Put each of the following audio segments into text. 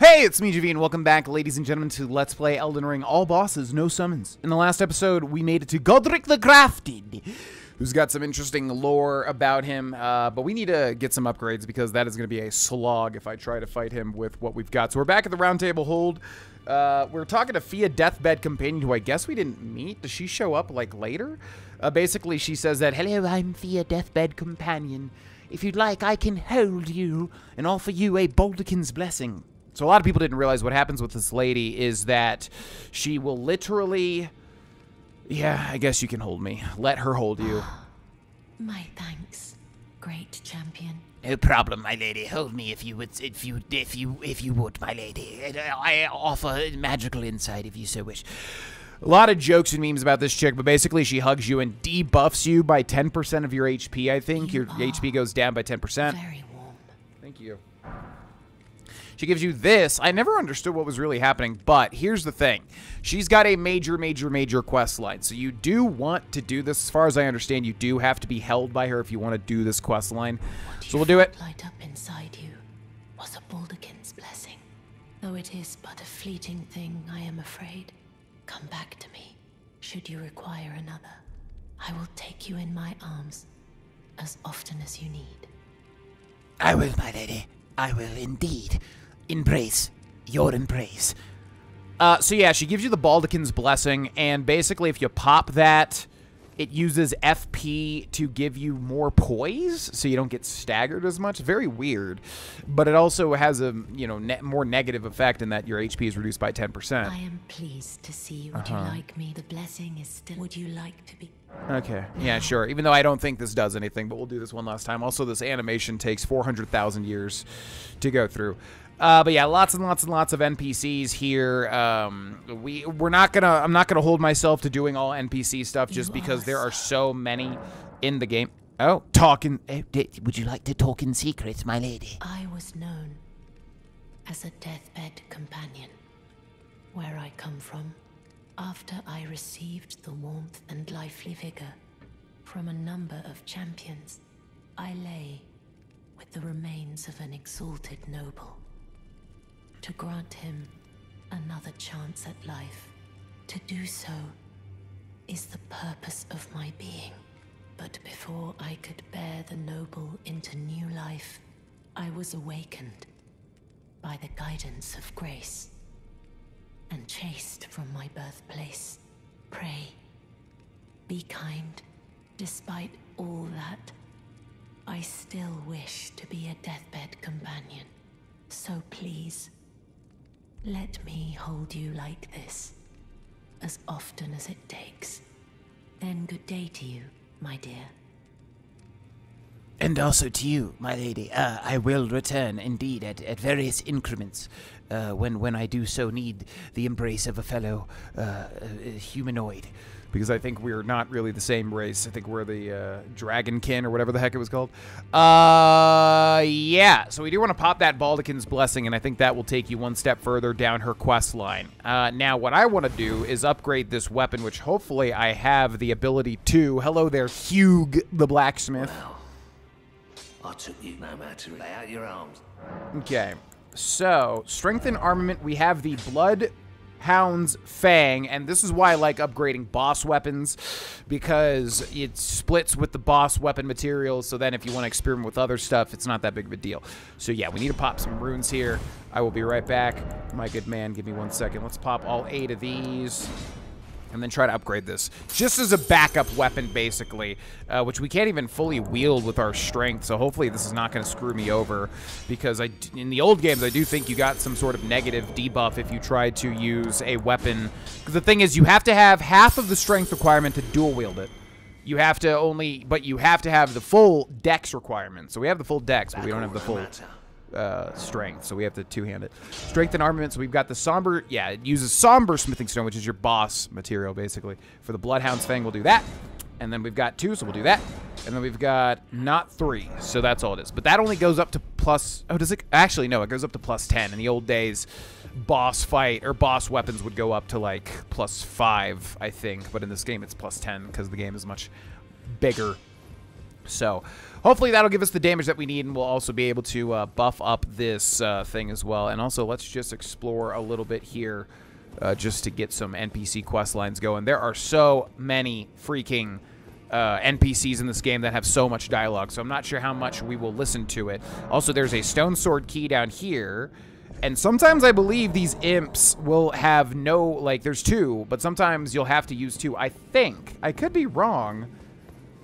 Hey, it's me, Javi, and welcome back, ladies and gentlemen, to Let's Play Elden Ring. All bosses, no summons. In the last episode, we made it to Godric the Crafted, who's got some interesting lore about him, but we need to get some upgrades because that is going to be a slog if I try to fight him with what we've got. So we're back at the Round Table Hold. We're talking to Fia Deathbed Companion, who I guess we didn't meet. Does she show up, like, later? Basically, she says that, "Hello, I'm Fia Deathbed Companion. If you'd like, I can hold you and offer you a Baldachin's blessing." So a lot of people didn't realize what happens with this lady is that she will literally... Yeah, I guess you can hold me. Let her hold you. My thanks, great champion. No problem, my lady. Hold me if you would, if you would, my lady. I offer magical insight if you so wish. A lot of jokes and memes about this chick, but basically she hugs you and debuffs you by 10% of your HP, I think. Your HP goes down by 10%. Very warm. Thank you. She gives you this. I never understood what was really happening, but here's the thing. She's got a major quest line. So you do want to do this. As far as I understand, you do have to be held by her if you want to do this quest line. So we'll do it. Light up inside you was a Baldachin's blessing. Though it is but a fleeting thing, I am afraid. Come back to me, should you require another. I will take you in my arms as often as you need. I will, my lady. I will indeed embrace your embrace. So yeah, she gives you the Baldachin's blessing, and basically if you pop that, it uses FP to give you more poise, so you don't get staggered as much. Very weird, but it also has a more negative effect in that your HP is reduced by 10%. I am pleased to see. Would you like me? The blessing is still. Would you like to be? Okay, yeah, sure. Even though I don't think this does anything, but we'll do this one last time. Also, this animation takes 400,000 years to go through. But yeah, lots and lots of NPCs here. I'm not gonna hold myself to doing all NPC stuff just because there are so many in the game. Oh, talking. Would you like to talk in secret, my lady? I was known as a deathbed companion. Where I come from, after I received the warmth and lively vigor from a number of champions, I lay with the remains of an exalted noble. To grant him another chance at life. To do so is the purpose of my being. But before I could bear the noble into new life, I was awakened by the guidance of grace and chased from my birthplace. Pray, be kind. Despite all that, I still wish to be a deathbed companion. So please, let me hold you like this, as often as it takes. Then good day to you, my dear. And also to you, my lady. I will return, indeed, at various increments, when I do so need the embrace of a fellow humanoid. Because I think we're not really the same race. I think we're the Dragonkin or whatever the heck it was called. Yeah. So we do want to pop that Baldachin's blessing, and I think that will take you one step further down her quest line. Now, what I want to do is upgrade this weapon, which hopefully I have the ability to. Hello there, Hugh the blacksmith. Well, I took you no matter to lay out your arms. Okay. So, strength and armament, we have the Bloodhound's Fang, and this is why I like upgrading boss weapons, because it splits with the boss weapon materials, so then if you want to experiment with other stuff, it's not that big of a deal. So yeah, we need to pop some runes here. I will be right back. My good man, give me 1 second. Let's pop all 8 of these, and then try to upgrade this. Just as a backup weapon, basically, which we can't even fully wield with our strength, so hopefully this is not going to screw me over, because in the old games, I do think you got some sort of negative debuff if you tried to use a weapon. Because the thing is, you have to have half of the strength requirement to dual wield it. You have to but you have to have the full dex requirement. So we have the full dex, but we don't have the full strength, so we have to two-hand it. Strength and armament, so we've got the somber, yeah, it uses somber smithing stone, which is your boss material, basically. For the Bloodhound's Fang, we'll do that. And then we've got 2, so we'll do that. And then we've got not 3, so that's all it is. But that only goes up to plus, oh, does it? Actually, no, it goes up to plus 10. In the old days, boss fight, or boss weapons would go up to, like, plus 5, I think. But in this game, it's plus 10, because the game is much bigger. So hopefully that'll give us the damage that we need, and we'll also be able to buff up this thing as well. And also, let's just explore a little bit here just to get some NPC quest lines going. There are so many freaking NPCs in this game that have so much dialogue, so I'm not sure how much we will listen to it. Also, there's a stone sword key down here, and sometimes I believe these imps will have no, like, there's two, but sometimes you'll have to use two. I think. I could be wrong,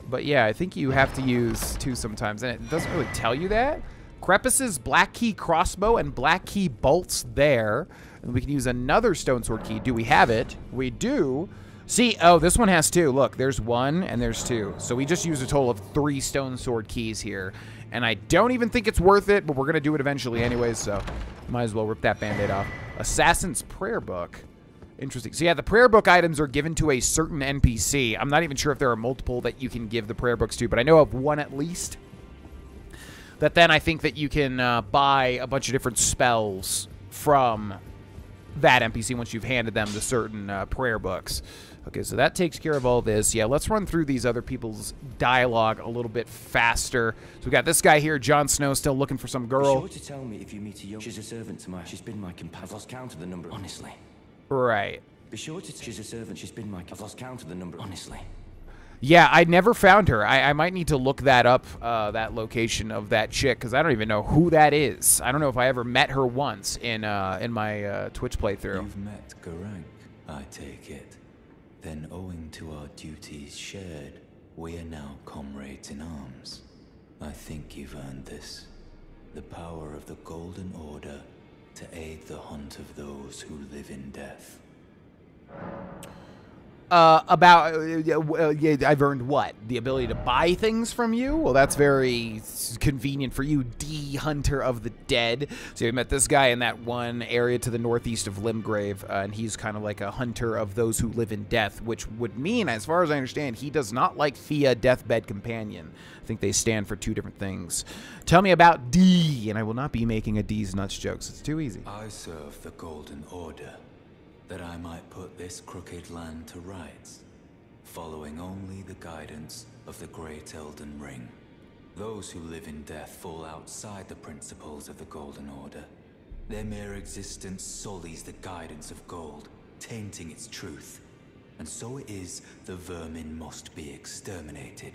but yeah, I think you have to use two sometimes, and it doesn't really tell you that. Crepus's black key crossbow and black key bolts there, and we can use another stone sword key. Do we have it? We do. See, oh, this one has two. Look, there's one and there's two. So we just used a total of 3 stone sword keys here. And I don't even think it's worth it, but we're going to do it eventually anyways, so might as well rip that band-aid off. Assassin's Prayer Book. Interesting. So yeah, the prayer book items are given to a certain NPC. I'm not even sure if there are multiple that you can give the prayer books to, but I know of one at least. That then I think that you can buy a bunch of different spells from that NPC once you've handed them the certain prayer books. Okay, so that takes care of all this. Yeah, let's run through these other people's dialogue a little bit faster. So we got this guy here, Jon Snow, still looking for some girl. Be sure to tell me if you meet a young... She's a servant to my... She's been my companion. I've lost count of the number, honestly. Right. Be sure to... She's a servant. She's been my... I've lost count of the number, honestly. Yeah, I never found her. I might need to look that up, that location of that chick, because I don't even know who that is. I don't know if I ever met her once in my Twitch playthrough. You've met Garang, I take it. Then, owing to our duties shared, we are now comrades in arms. I think you've earned this. The power of the Golden Order to aid the hunt of those who live in death. I've earned what? The ability to buy things from you? Well, that's very convenient for you, D-Hunter of the Dead. So we met this guy in that one area to the northeast of Limgrave, and he's kind of like a hunter of those who live in death, which would mean, as far as I understand, he does not like Thea, Deathbed Companion. I think they stand for 2 different things. Tell me about D, and I will not be making a D's nuts jokes. It's too easy. I serve the Golden Order, that I might put this crooked land to rights, following only the guidance of the great Elden Ring. Those who live in death fall outside the principles of the Golden Order. Their mere existence sullies the guidance of gold, tainting its truth. And so it is the vermin must be exterminated,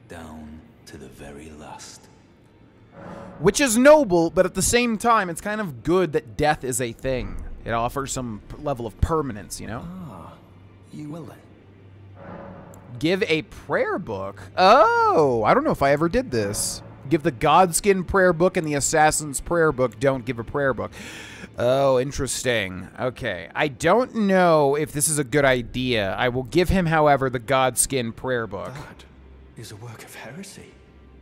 down to the very last. Which is noble, but at the same time, it's kind of good that death is a thing. It offers some level of permanence, you know? Ah, you will then. Give a prayer book? Oh, I don't know if I ever did this. Give the Godskin prayer book and the Assassin's prayer book. Don't give a prayer book. Oh, interesting. Okay. I don't know if this is a good idea. I will give him, however, the Godskin prayer book. That is a work of heresy.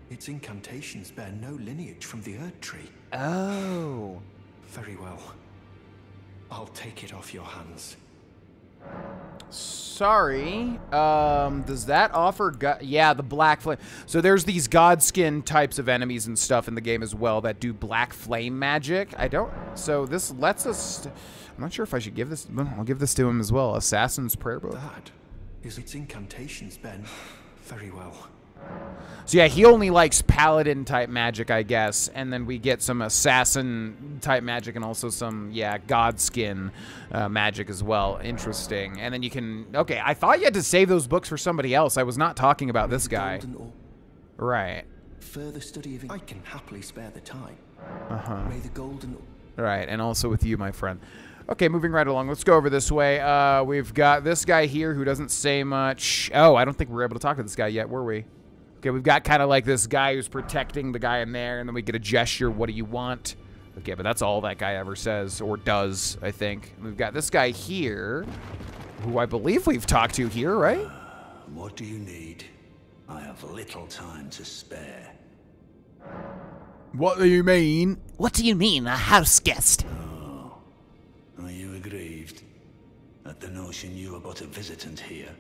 Its incantations bear no lineage from the Erd Tree. Oh. Very well. I'll take it off your hands. Sorry. Does that offer... yeah, the black flame. So there's these Godskin types of enemies and stuff in the game as well that do black flame magic. I don't... So this lets us... I'm not sure if I should give this... I'll give this to him as well. Assassin's prayer book. That is its incantations, Ben. Very well. So yeah, he only likes paladin type magic, I guess, and then we get some assassin type magic and also some, yeah, Godskin magic as well. Interesting. And then you can, okay, I thought you had to save those books for somebody else. I was not talking about this guy. Right. Further study of it. I can happily spare the time. Uh-huh. May the golden... Right, and also with you, my friend. Okay, moving right along. Let's go over this way. We've got this guy here who doesn't say much. Oh, I don't think we were able to talk to this guy yet, were we? Okay, we've got kind of like this guy who's protecting the guy in there, and then we get a gesture, what do you want? Okay, but that's all that guy ever says, or does, I think. We've got this guy here, who I believe we've talked to here, right? What do you need? I have little time to spare. What do you mean? What do you mean, a house guest? Oh, are you aggrieved at the notion you are but a visitant here?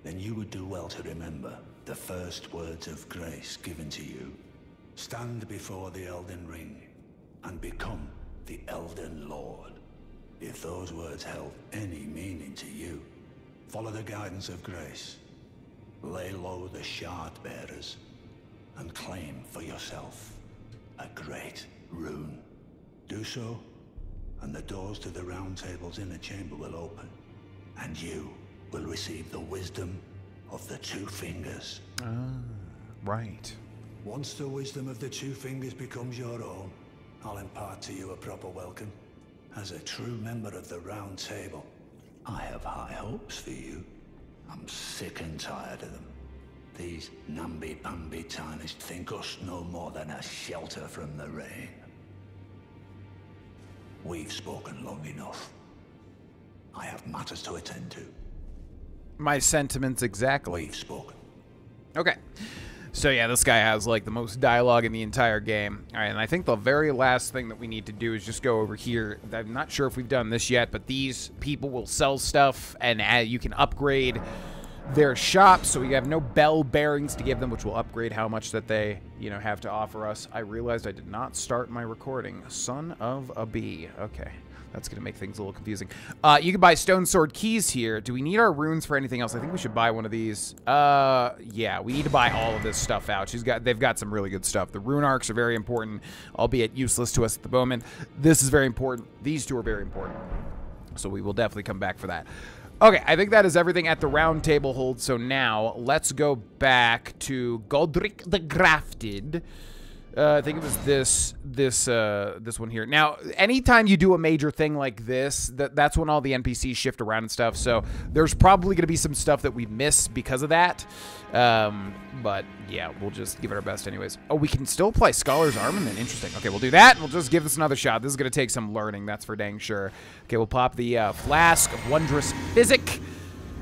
Then you would do well to remember the first words of grace given to you. Stand before the Elden Ring and become the Elden Lord. If those words held any meaning to you, follow the guidance of grace. Lay low the shard bearers and claim for yourself a great rune. Do so, and the doors to the Round Table's inner chamber will open, and you will receive the wisdom of the Two Fingers. Right. Once the wisdom of the Two Fingers becomes your own, I'll impart to you a proper welcome. As a true member of the Round Table, I have high hopes for you. I'm sick and tired of them. These namby-pamby tarnished think us no more than a shelter from the rain. We've spoken long enough. I have matters to attend to. My sentiments exactly. We've spoken. Okay. So yeah, this guy has like the most dialogue in the entire game. All right, and I think the very last thing that we need to do is just go over here. I'm not sure if we've done this yet, but these people will sell stuff, and you can upgrade their shop, so we have no bell bearings to give them, which will upgrade how much that they, you know, have to offer us. I realized I did not start my recording. Son of a bee. Okay. That's going to make things a little confusing. You can buy stone sword keys here. Do we need our runes for anything else? I think we should buy one of these. Yeah, we need to buy all of this stuff out. They've got some really good stuff. The rune arcs are very important, albeit useless to us at the moment. This is very important. These two are very important. So we will definitely come back for that. Okay, I think that is everything at the Round Table hold. So now let's go back to Godric the Grafted. I think it was this one here. Now, anytime you do a major thing like this, that's when all the NPCs shift around and stuff. So there's probably going to be some stuff that we miss because of that. But yeah, we'll just give it our best anyways. Oh, we can still apply Scholar's Armament. Interesting. Okay, we'll do that, and we'll just give this another shot. This is going to take some learning, that's for dang sure. Okay, we'll pop the Flask of Wondrous Physic.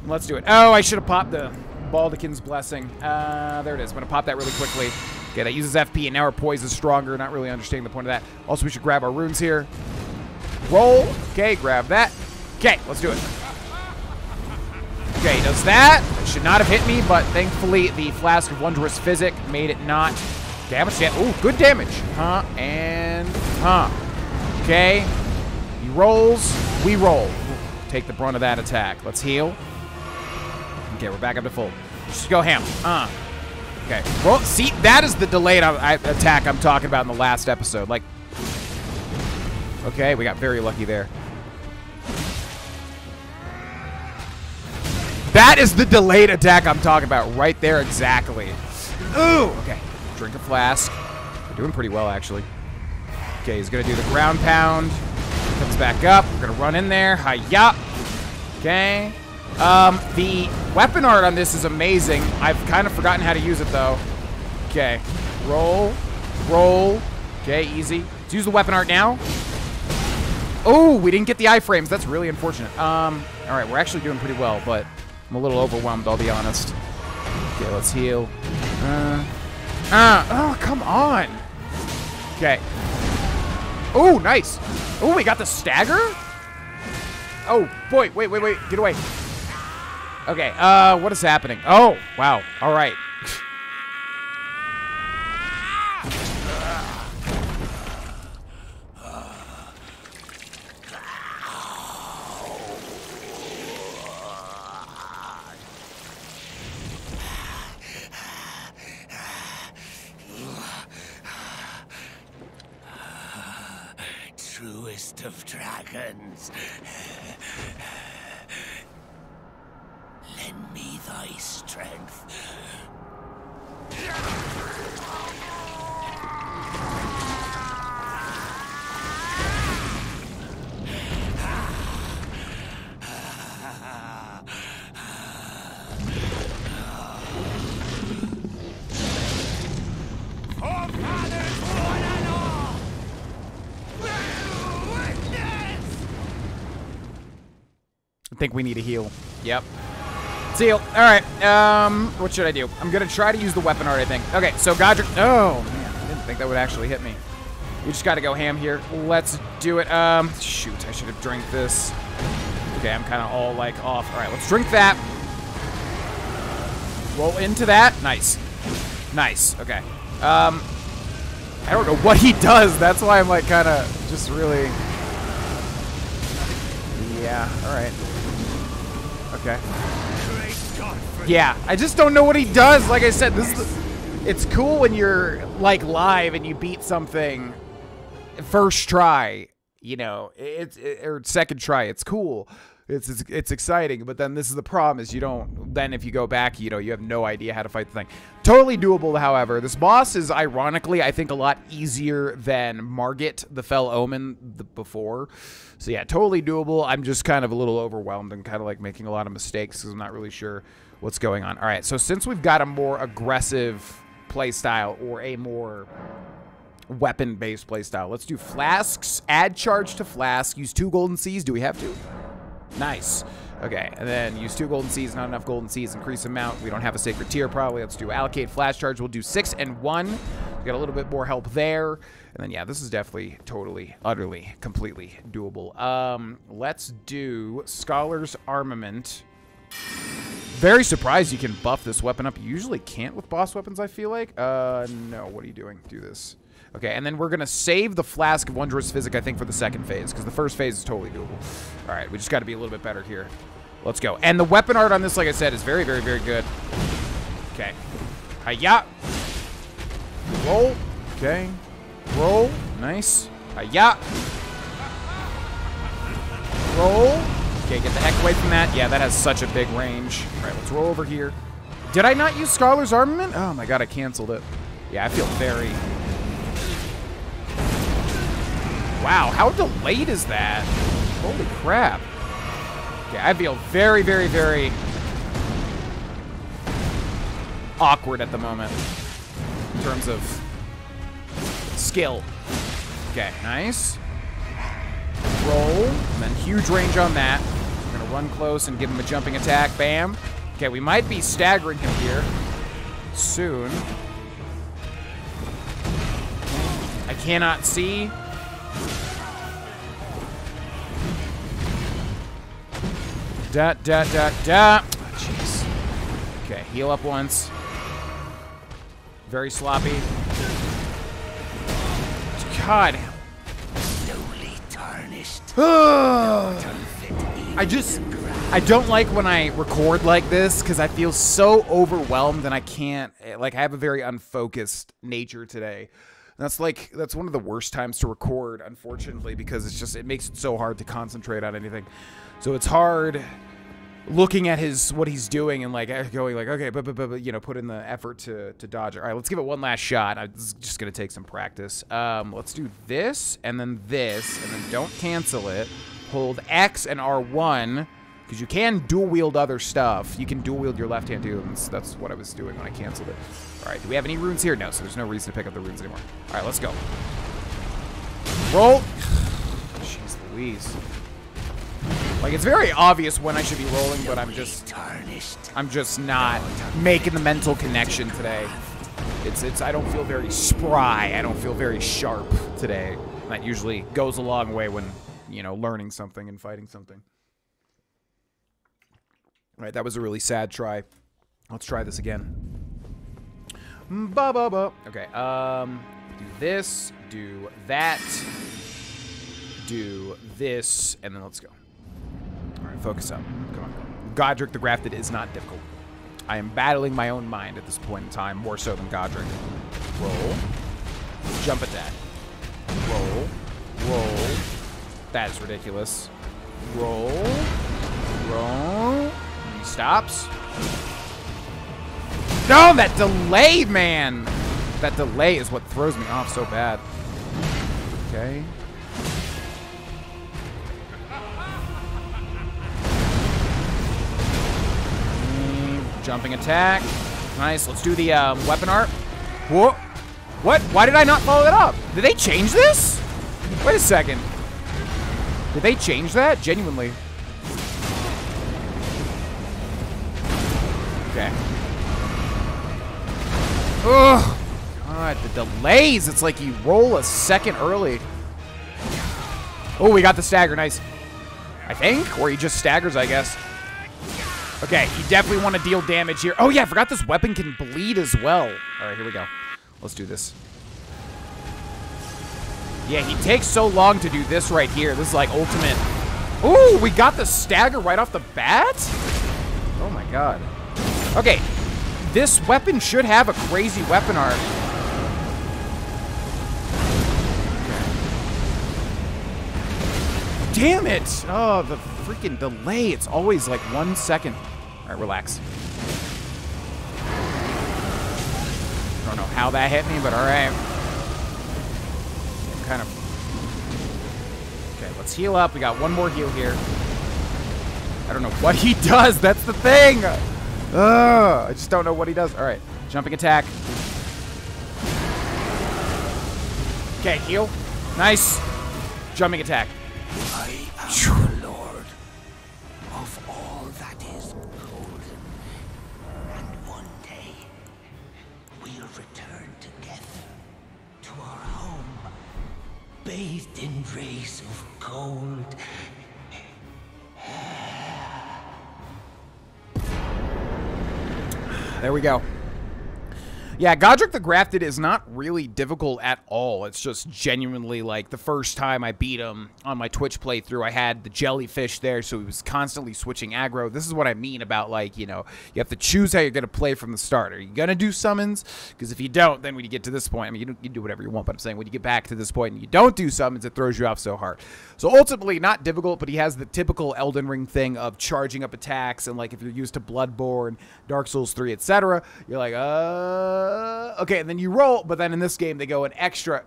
Let's do it. Oh, I should have popped the Baldachin's Blessing. There it is. I'm going to pop that really quickly. Okay, that uses FP, and now our poise is stronger. Not really understanding the point of that. Also, we should grab our runes here. Roll. Okay, grab that. Okay, let's do it. Okay, he does that. It should not have hit me, but thankfully the Flask of Wondrous Physic made it not. Okay, how much damage? Ooh, good damage. Huh, and huh. Okay, he rolls. We roll. Take the brunt of that attack. Let's heal. Okay, we're back up to full. Just go ham. Okay. Well, see, that is the delayed attack I'm talking about in the last episode. Like, okay, we got very lucky there. That is the delayed attack I'm talking about right there exactly. Ooh, okay. Drink a flask. We're doing pretty well, actually. Okay, he's going to do the ground pound. Comes back up. We're going to run in there. Hi-ya. Okay. The weapon art on this is amazing. I've kind of forgotten how to use it, though. Okay. Roll. Roll. Okay, easy. Let's use the weapon art now. Oh, we didn't get the iframes. That's really unfortunate. All right, we're actually doing pretty well, but I'm a little overwhelmed, I'll be honest. Okay, let's heal. Oh, come on. Okay. Oh, nice. Oh, we got the stagger? Oh, boy. Wait. Get away. Okay, what is happening? Oh, wow. All right. Truest of dragons. Lend me thy strength. I think we need a heal. Yep. Heal. All right. What should I do? I'm gonna try to use the weapon art, I think. Okay, so Godric. Oh man, I didn't think that would actually hit me. We just got to go ham here. Let's do it. Shoot, I should have drank this. Okay, I'm kind of all like off. All right, let's drink that. Roll into that. Nice. Nice. Okay. I don't know what he does. That's why I'm like kind of just really. Yeah. All right. Okay. Yeah, I just don't know what he does. Like I said, this is It's cool when you're, like, live and you beat something first try, you know, or second try. It's cool. It's exciting, but then this is the problem is you don't, then if you go back, you know, you have no idea how to fight the thing. Totally doable, however. This boss is, ironically, I think a lot easier than Margit, the Fell Omen, before. So yeah, totally doable. I'm just kind of a little overwhelmed and kind of like making a lot of mistakes because I'm not really sure what's going on. All right, so since we've got a more aggressive playstyle or a more weapon-based playstyle, let's do flasks. Add charge to flask. Use 2 golden seeds. Do we have to? Nice. Okay, and then use 2 golden seeds. Not enough golden seeds. Increase amount. We don't have a sacred tier probably. Let's do allocate flash charge. We'll do 6 and 1. We got a little bit more help there. And then yeah, this is definitely totally, utterly, completely doable. Let's do Scholar's Armament. Very surprised you can buff this weapon up. You usually can't with boss weapons, I feel like. No, what are you doing? Do this. Okay, and then we're going to save the Flask of Wondrous Physic, I think, for the second phase, because the first phase is totally doable. All right, we just got to be a little bit better here. Let's go. And the weapon art on this, like I said, is very, very, very good. Okay. Hi-ya. Roll. Okay. Roll. Nice. Hi-ya. Roll. Okay, get the heck away from that. Yeah, that has such a big range. All right, let's roll over here. Did I not use Scholar's Armament? Oh, my God, I canceled it. Yeah, I feel very... Wow, how delayed is that? Holy crap. Okay, I feel very, very, very awkward at the moment in terms of skill. Okay, nice. Roll, and then huge range on that. We're gonna run close and give him a jumping attack. Bam. Okay, we might be staggering him here soon. I cannot see. Da, da, da, da. Jeez. Okay, heal up once. Very sloppy. God. Slowly tarnished. I don't like when I record like this because I feel so overwhelmed and I can't, like, I have a very unfocused nature today. That's one of the worst times to record, unfortunately, because it makes it so hard to concentrate on anything. So it's hard looking at what he's doing and like going like, okay, but you know, put in the effort to dodge it. All right, let's give it one last shot. This is just gonna take some practice. Let's do this and then don't cancel it. Hold X and R1 because you can dual wield other stuff. You can dual wield your left hand too. And that's what I was doing when I canceled it. All right, do we have any runes here? No, so there's no reason to pick up the runes anymore. All right, let's go. Roll. Jeez Louise. Like, it's very obvious when I should be rolling, but I'm just not making the mental connection today. I don't feel very spry. I don't feel very sharp today. That usually goes a long way when, you know, learning something and fighting something. All right, that was a really sad try. Let's try this again. Okay, do this, do that, do this, and then let's go. All right, focus up. Come on. Godric the Grafted is not difficult. I am battling my own mind at this point in time, more so than Godric. Roll. Jump attack. Roll. Roll. That is ridiculous. Roll. Roll. He stops. No, that delay, man! That delay is what throws me off so bad. Okay. Jumping attack. Nice. Let's do the weapon art. Whoa. What? Why did I not follow that up? Did they change this? Wait a second. Did they change that? Genuinely. Okay. Ugh. God, the delays. It's like you roll a second early. Oh, we got the stagger. Nice. I think. Or he just staggers, I guess. Okay, you definitely want to deal damage here. Oh, yeah, I forgot this weapon can bleed as well. All right, here we go. Let's do this. Yeah, he takes so long to do this right here. This is like ultimate. Ooh, we got the stagger right off the bat? Oh, my God. Okay, This weapon should have a crazy weapon art. Damn it! Oh, the freaking delay. It's always like 1 second. All right, relax. I don't know how that hit me, but all right. Kind of. Okay, let's heal up. We got one more heal here. I don't know what he does. That's the thing. I just don't know what he does. All right, jumping attack. Okay, heal. Nice. Jumping attack. I am the Lord of all that is golden, and one day we'll return together to our home, bathed in rays of gold. There we go. Yeah, Godric the Grafted is not really difficult at all. It's just genuinely, like, the first time I beat him on my Twitch playthrough, I had the jellyfish there, so he was constantly switching aggro. This is what I mean about, like, you know, you have to choose how you're going to play from the start. Are you going to do summons? Because if you don't, then when you get to this point, I mean, you do whatever you want, but I'm saying when you get back to this point and you don't do summons, it throws you off so hard. So ultimately, not difficult, but he has the typical Elden Ring thing of charging up attacks, and, like, if you're used to Bloodborne, Dark Souls 3, etc., you're like, okay, and then you roll, but then in this game they go an extra,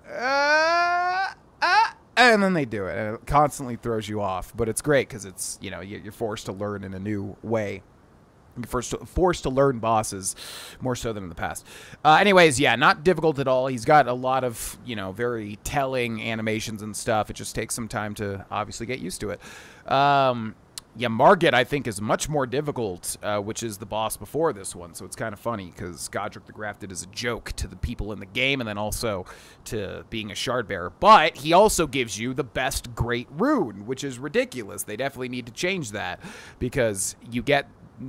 and then they do it, and it constantly throws you off. But it's great because it's, you know, you're forced to learn in a new way. You're forced to learn bosses more so than in the past. Anyways, yeah, not difficult at all. He's got a lot of, you know, very telling animations and stuff. It just takes some time to obviously get used to it. Yeah, Margit, I think, is much more difficult, which is the boss before this one. So it's kind of funny because Godric the Grafted is a joke to the people in the game and then also to being a shard bearer. But he also gives you the best great rune, which is ridiculous. They definitely need to change that because you get,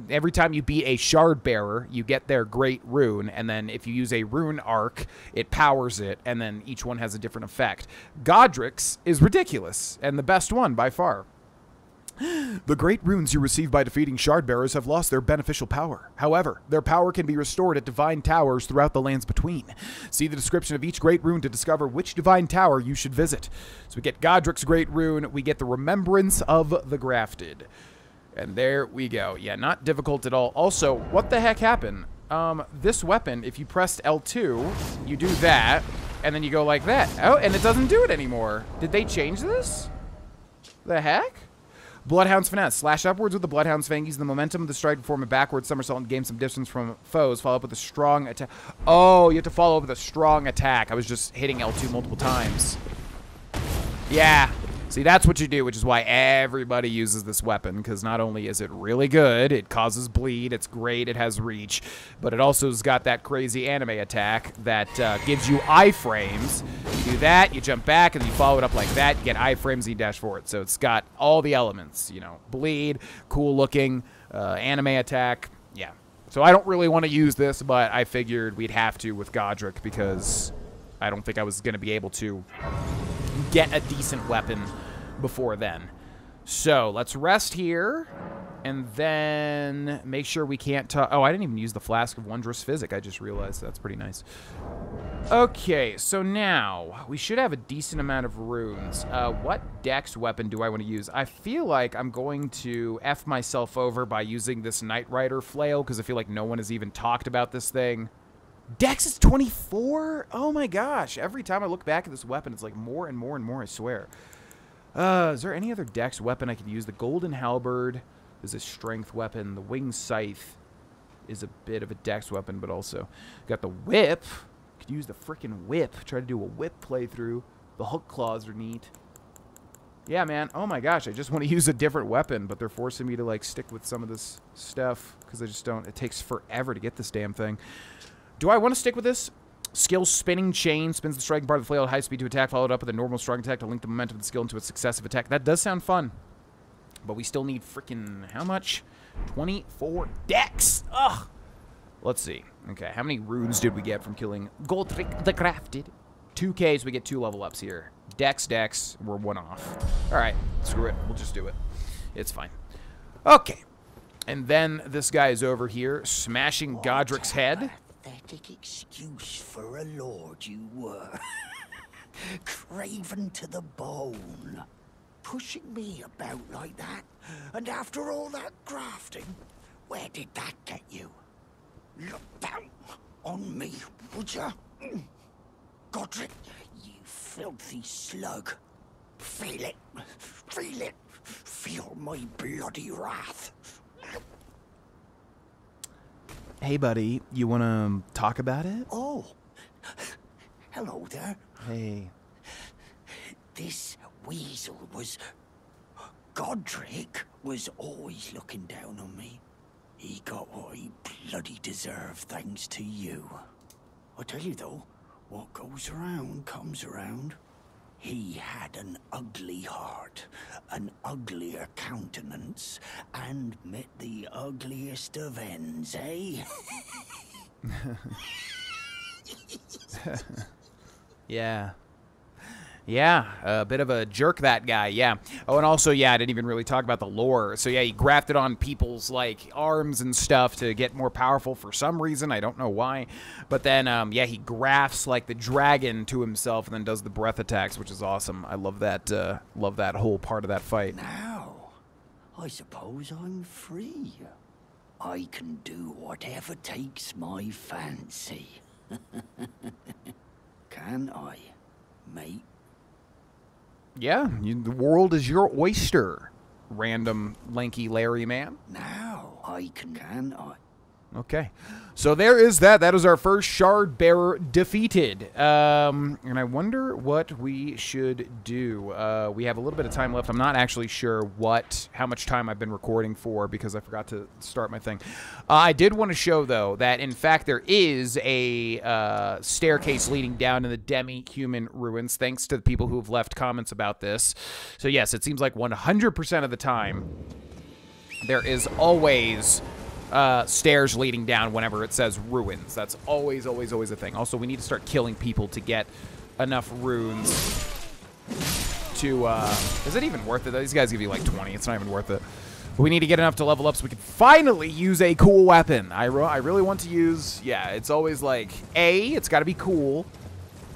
every time you beat a shard bearer, you get their great rune. And then if you use a rune arc, it powers it. And then each one has a different effect. Godric's is ridiculous and the best one by far. The great runes you receive by defeating shard bearers have lost their beneficial power. However, their power can be restored at divine towers throughout the lands between. See the description of each great rune to discover which divine tower you should visit. So we get Godric's great rune, we get the Remembrance of the Grafted. And there we go. Yeah, not difficult at all. Also, what the heck happened? This weapon, if you pressed L2, you do that, and then you go like that. Oh, and it doesn't do it anymore. Did they change this? The heck? Bloodhound's Finesse. Slash upwards with the Bloodhound's Fang. Use the momentum of the strike to form a backward somersault and gain some distance from foes. Follow up with a strong attack. Oh, you have to follow up with a strong attack. I was just hitting L2 multiple times. Yeah. See, that's what you do, which is why everybody uses this weapon, because not only is it really good, it causes bleed, it's great, it has reach, but it also has got that crazy anime attack that gives you iframes. You do that, you jump back, and then you follow it up like that, you get iframes, and you dash forward. So it's got all the elements, you know, bleed, cool looking, anime attack, yeah. So I don't really want to use this, but I figured we'd have to with Godric, because I don't think I was going to be able to get a decent weapon before then. So let's rest here and then make sure we can't talk. Oh, I didn't even use the Flask of Wondrous Physic. I just realized that's pretty nice. Okay, so now we should have a decent amount of runes. What dex weapon do I want to use? I feel like I'm going to F myself over by using this Knight Rider flail because I feel like no one has even talked about this thing. Dex is 24? Oh my gosh. Every time I look back at this weapon, it's like more and more and more, I swear. Is there any other Dex weapon I could use? The Golden Halberd is a strength weapon. The Winged Scythe is a bit of a Dex weapon, but also got the Whip. Could use the freaking Whip. Try to do a Whip playthrough. The Hook Claws are neat. Yeah, man. Oh my gosh. I just want to use a different weapon, but they're forcing me to like stick with some of this stuff because I just don't. It takes forever to get this damn thing. Do I want to stick with this? Skill Spinning Chain. Spins the striking part of the flail at high speed to attack, followed up with a normal strong attack to link the momentum of the skill into a successive attack. That does sound fun. But we still need freaking, how much? 24 dex. Ugh. Let's see. Okay, how many runes did we get from killing Godric the Grafted? 2Ks, we get 2 level ups here. Dex, we're 1 off. All right, screw it. We'll just do it. It's fine. Okay. And then this guy is over here smashing Godric's head. Pathetic excuse for a lord you were. Craven to the bone. Pushing me about like that. And after all that grafting, where did that get you? Look down on me, would ya? Godric, you filthy slug. Feel it. Feel it. Feel my bloody wrath. Hey, buddy, you want to talk about it? Oh. Hello there. Hey. This weasel was... Godric was always looking down on me. He got what he bloody deserved thanks to you. I tell you though, what goes around comes around. He had an ugly heart, an uglier countenance, and met the ugliest of ends, eh? Yeah. Yeah, a bit of a jerk, that guy, yeah. Oh, and also, yeah, I didn't even really talk about the lore. So, yeah, he grafted on people's, like, arms and stuff to get more powerful for some reason. I don't know why. But then, yeah, he grafts, like, the dragon to himself and then does the breath attacks, which is awesome. I love that whole part of that fight. Now, I suppose I'm free. I can do whatever takes my fancy. Can I, mate? Yeah, the world is your oyster, random lanky Larry man. Now I can I? Okay, so there is that. That is our first shard bearer defeated. And I wonder what we should do. We have a little bit of time left. I'm not actually sure how much time I've been recording for because I forgot to start my thing. I did want to show, though, that in fact there is a staircase leading down to the demi-human ruins, thanks to the people who have left comments about this. So yes, it seems like 100% of the time there is always stairs leading down whenever it says ruins. That's always, always, always a thing. Also, we need to start killing people to get enough runes to, is it even worth it? These guys give you like 20. It's not even worth it. But we need to get enough to level up so we can finally use a cool weapon. I really want to use, yeah, it's always like, A, it's got to be cool.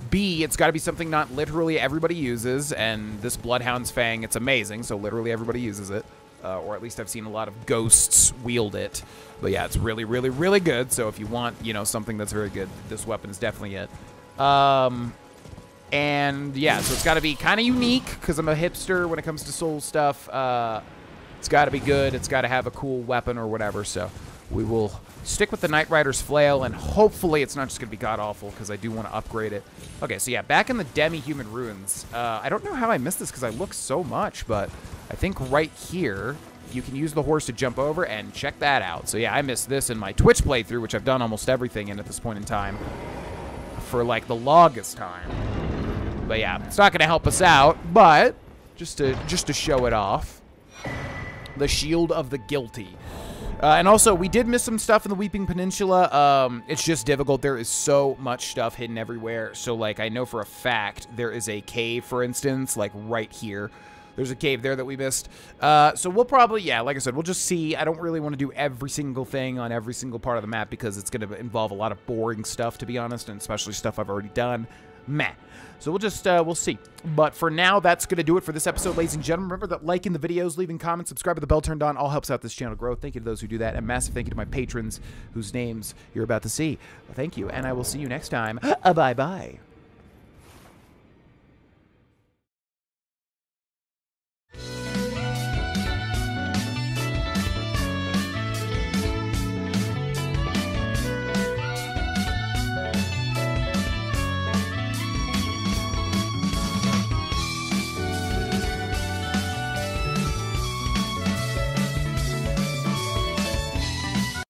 B, it's got to be something not literally everybody uses. And this Bloodhound's Fang, it's amazing, so literally everybody uses it. Or at least I've seen a lot of ghosts wield it. But yeah, it's really, really, really good. So if you want, you know, something that's very good, this weapon is definitely it. And yeah, so it's got to be kind of unique because I'm a hipster when it comes to soul stuff. It's got to be good. It's got to have a cool weapon or whatever. So we will stick with the Knight Rider's Flail, and hopefully it's not just going to be god-awful because I do want to upgrade it. Okay, so yeah, back in the demi-human ruins. I don't know how I missed this because I look so much, but I think right here you can use the horse to jump over, and check that out. So yeah, I missed this in my Twitch playthrough, which I've done almost everything in at this point in time for like the longest time. But yeah, it's not going to help us out, but just to show it off. The Shield of the Guilty. And also, we did miss some stuff in the Weeping Peninsula. It's just difficult. There is so much stuff hidden everywhere. So, like, I know for a fact there is a cave, for instance, like right here. There's a cave there that we missed. So we'll probably, yeah, like I said, we'll just see. I don't really want to do every single thing on every single part of the map because it's going to involve a lot of boring stuff, to be honest, and especially stuff I've already done. Meh. So we'll just, we'll see. But for now, that's going to do it for this episode, ladies and gentlemen. Remember that liking the videos, leaving comments, subscribe with the bell turned on, all helps out this channel grow. Thank you to those who do that. And massive thank you to my patrons whose names you're about to see. Thank you, and I will see you next time. Bye-bye.